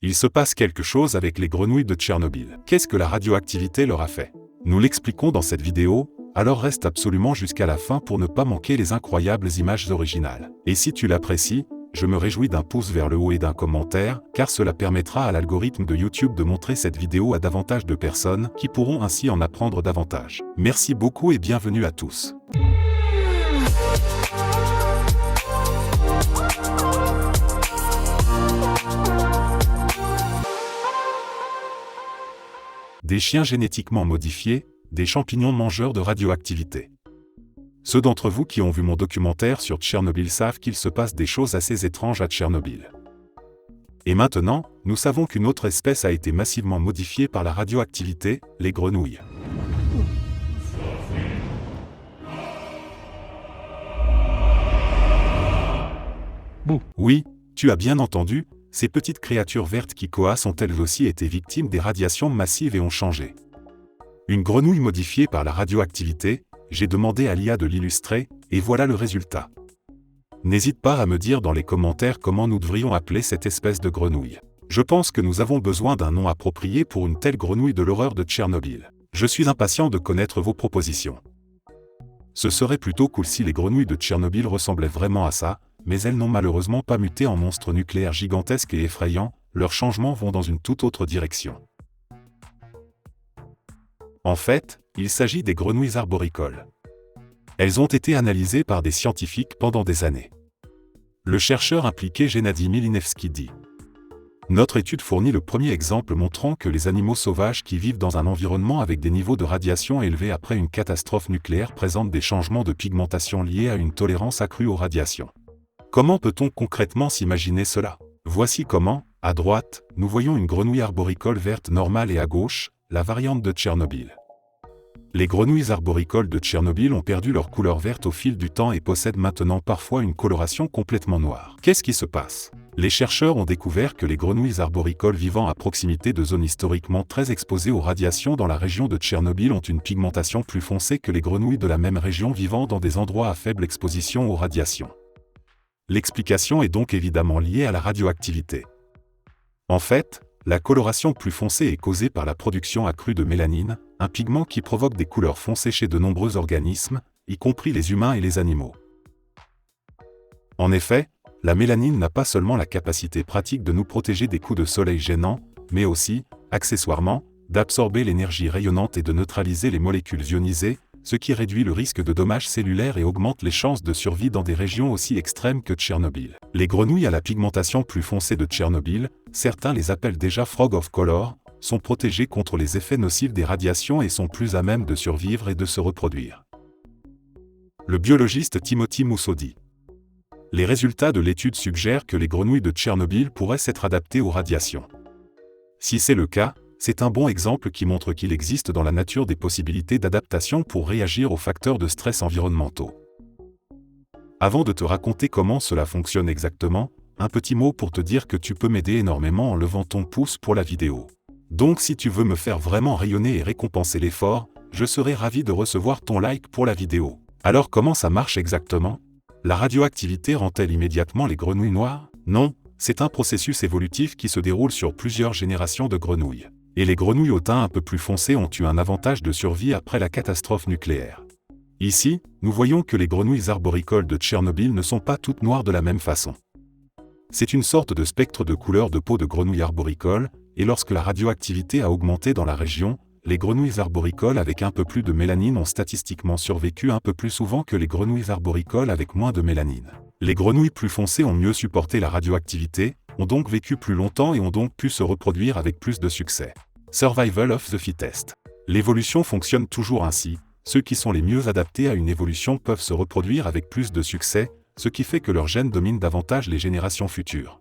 Il se passe quelque chose avec les grenouilles de Tchernobyl. Qu'est-ce que la radioactivité leur a fait? Nous l'expliquons dans cette vidéo, alors reste absolument jusqu'à la fin pour ne pas manquer les incroyables images originales. Et si tu l'apprécies, je me réjouis d'un pouce vers le haut et d'un commentaire, car cela permettra à l'algorithme de YouTube de montrer cette vidéo à davantage de personnes qui pourront ainsi en apprendre davantage. Merci beaucoup et bienvenue à tous. Des chiens génétiquement modifiés, des champignons mangeurs de radioactivité. Ceux d'entre vous qui ont vu mon documentaire sur Tchernobyl savent qu'il se passe des choses assez étranges à Tchernobyl. Et maintenant, nous savons qu'une autre espèce a été massivement modifiée par la radioactivité, les grenouilles. Bouh. Oui, tu as bien entendu, ces petites créatures vertes qui coassent ont elles aussi été victimes des radiations massives et ont changé. Une grenouille modifiée par la radioactivité, j'ai demandé à l'IA de l'illustrer, et voilà le résultat. N'hésite pas à me dire dans les commentaires comment nous devrions appeler cette espèce de grenouille. Je pense que nous avons besoin d'un nom approprié pour une telle grenouille de l'horreur de Tchernobyl. Je suis impatient de connaître vos propositions. Ce serait plutôt cool si les grenouilles de Tchernobyl ressemblaient vraiment à ça, mais elles n'ont malheureusement pas muté en monstres nucléaires gigantesques et effrayants, leurs changements vont dans une toute autre direction. En fait, il s'agit des grenouilles arboricoles. Elles ont été analysées par des scientifiques pendant des années. Le chercheur impliqué Gennady Milinevski dit: notre étude fournit le premier exemple montrant que les animaux sauvages qui vivent dans un environnement avec des niveaux de radiation élevés après une catastrophe nucléaire présentent des changements de pigmentation liés à une tolérance accrue aux radiations. Comment peut-on concrètement s'imaginer cela? Voici comment, à droite, nous voyons une grenouille arboricole verte normale et à gauche, la variante de Tchernobyl. Les grenouilles arboricoles de Tchernobyl ont perdu leur couleur verte au fil du temps et possèdent maintenant parfois une coloration complètement noire. Qu'est-ce qui se passe? Les chercheurs ont découvert que les grenouilles arboricoles vivant à proximité de zones historiquement très exposées aux radiations dans la région de Tchernobyl ont une pigmentation plus foncée que les grenouilles de la même région vivant dans des endroits à faible exposition aux radiations. L'explication est donc évidemment liée à la radioactivité. En fait, la coloration plus foncée est causée par la production accrue de mélanine, un pigment qui provoque des couleurs foncées chez de nombreux organismes, y compris les humains et les animaux. En effet, la mélanine n'a pas seulement la capacité pratique de nous protéger des coups de soleil gênants, mais aussi, accessoirement, d'absorber l'énergie rayonnante et de neutraliser les molécules ionisées, ce qui réduit le risque de dommages cellulaires et augmente les chances de survie dans des régions aussi extrêmes que Tchernobyl. Les grenouilles à la pigmentation plus foncée de Tchernobyl, certains les appellent déjà frog of color, sont protégées contre les effets nocifs des radiations et sont plus à même de survivre et de se reproduire. Le biologiste Timothy Mousseau dit: les résultats de l'étude suggèrent que les grenouilles de Tchernobyl pourraient s'être adaptées aux radiations. Si c'est le cas, c'est un bon exemple qui montre qu'il existe dans la nature des possibilités d'adaptation pour réagir aux facteurs de stress environnementaux. Avant de te raconter comment cela fonctionne exactement, un petit mot pour te dire que tu peux m'aider énormément en levant ton pouce pour la vidéo. Donc si tu veux me faire vraiment rayonner et récompenser l'effort, je serai ravi de recevoir ton like pour la vidéo. Alors comment ça marche exactement? La radioactivité rend-elle immédiatement les grenouilles noires? Non, c'est un processus évolutif qui se déroule sur plusieurs générations de grenouilles. Et les grenouilles au teint un peu plus foncé ont eu un avantage de survie après la catastrophe nucléaire. Ici, nous voyons que les grenouilles arboricoles de Tchernobyl ne sont pas toutes noires de la même façon. C'est une sorte de spectre de couleur de peau de grenouille arboricole, et lorsque la radioactivité a augmenté dans la région, les grenouilles arboricoles avec un peu plus de mélanine ont statistiquement survécu un peu plus souvent que les grenouilles arboricoles avec moins de mélanine. Les grenouilles plus foncées ont mieux supporté la radioactivité, ont donc vécu plus longtemps et ont donc pu se reproduire avec plus de succès. Survival of the fittest. L'évolution fonctionne toujours ainsi, ceux qui sont les mieux adaptés à une évolution peuvent se reproduire avec plus de succès, ce qui fait que leurs gènes dominent davantage les générations futures.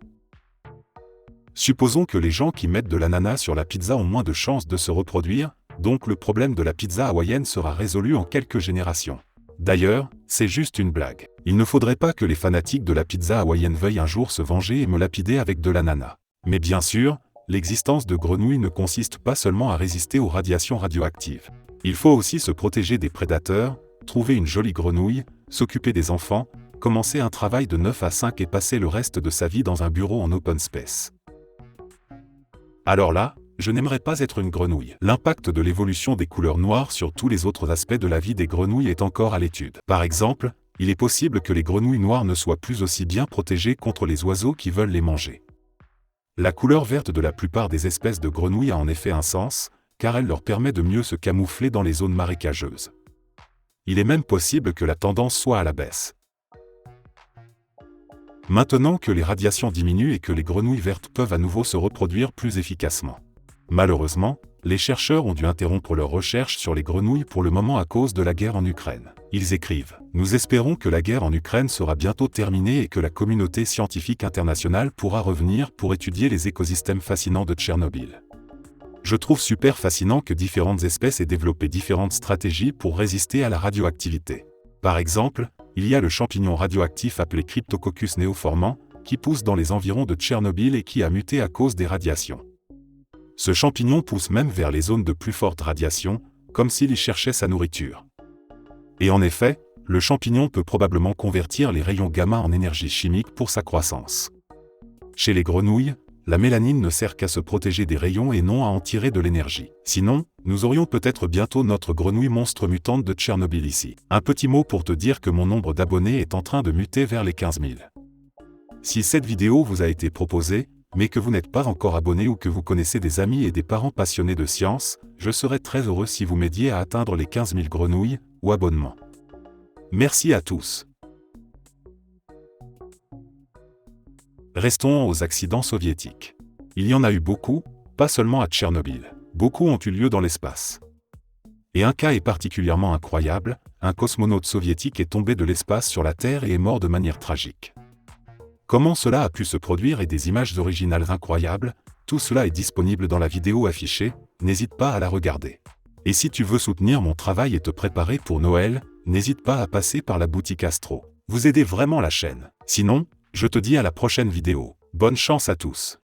Supposons que les gens qui mettent de l'ananas sur la pizza ont moins de chances de se reproduire, donc le problème de la pizza hawaïenne sera résolu en quelques générations. D'ailleurs, c'est juste une blague. Il ne faudrait pas que les fanatiques de la pizza hawaïenne veuillent un jour se venger et me lapider avec de l'ananas. Mais bien sûr, l'existence de grenouilles ne consiste pas seulement à résister aux radiations radioactives. Il faut aussi se protéger des prédateurs, trouver une jolie grenouille, s'occuper des enfants, commencer un travail de 9 à 5 et passer le reste de sa vie dans un bureau en open space. Alors là, je n'aimerais pas être une grenouille. L'impact de l'évolution des couleurs noires sur tous les autres aspects de la vie des grenouilles est encore à l'étude. Par exemple, il est possible que les grenouilles noires ne soient plus aussi bien protégées contre les oiseaux qui veulent les manger. La couleur verte de la plupart des espèces de grenouilles a en effet un sens, car elle leur permet de mieux se camoufler dans les zones marécageuses. Il est même possible que la tendance soit à la baisse. Maintenant que les radiations diminuent et que les grenouilles vertes peuvent à nouveau se reproduire plus efficacement. Malheureusement, les chercheurs ont dû interrompre leurs recherches sur les grenouilles pour le moment à cause de la guerre en Ukraine. Ils écrivent « Nous espérons que la guerre en Ukraine sera bientôt terminée et que la communauté scientifique internationale pourra revenir pour étudier les écosystèmes fascinants de Tchernobyl. Je trouve super fascinant que différentes espèces aient développé différentes stratégies pour résister à la radioactivité. Par exemple, il y a le champignon radioactif appelé Cryptococcus neoformans, qui pousse dans les environs de Tchernobyl et qui a muté à cause des radiations. Ce champignon pousse même vers les zones de plus forte radiation, comme s'il y cherchait sa nourriture. Et en effet, le champignon peut probablement convertir les rayons gamma en énergie chimique pour sa croissance. Chez les grenouilles, la mélanine ne sert qu'à se protéger des rayons et non à en tirer de l'énergie. Sinon, nous aurions peut-être bientôt notre grenouille monstre mutante de Tchernobyl ici. Un petit mot pour te dire que mon nombre d'abonnés est en train de muter vers les 15 000. Si cette vidéo vous a été proposée, mais que vous n'êtes pas encore abonné ou que vous connaissez des amis et des parents passionnés de science, je serais très heureux si vous m'aidiez à atteindre les 15 000 grenouilles ou abonnements. Merci à tous. Restons aux accidents soviétiques. Il y en a eu beaucoup, pas seulement à Tchernobyl. Beaucoup ont eu lieu dans l'espace. Et un cas est particulièrement incroyable, un cosmonaute soviétique est tombé de l'espace sur la Terre et est mort de manière tragique. Comment cela a pu se produire et des images originales incroyables, tout cela est disponible dans la vidéo affichée, n'hésite pas à la regarder. Et si tu veux soutenir mon travail et te préparer pour Noël, n'hésite pas à passer par la boutique Astro. Vous aidez vraiment la chaîne. Sinon, je te dis à la prochaine vidéo. Bonne chance à tous.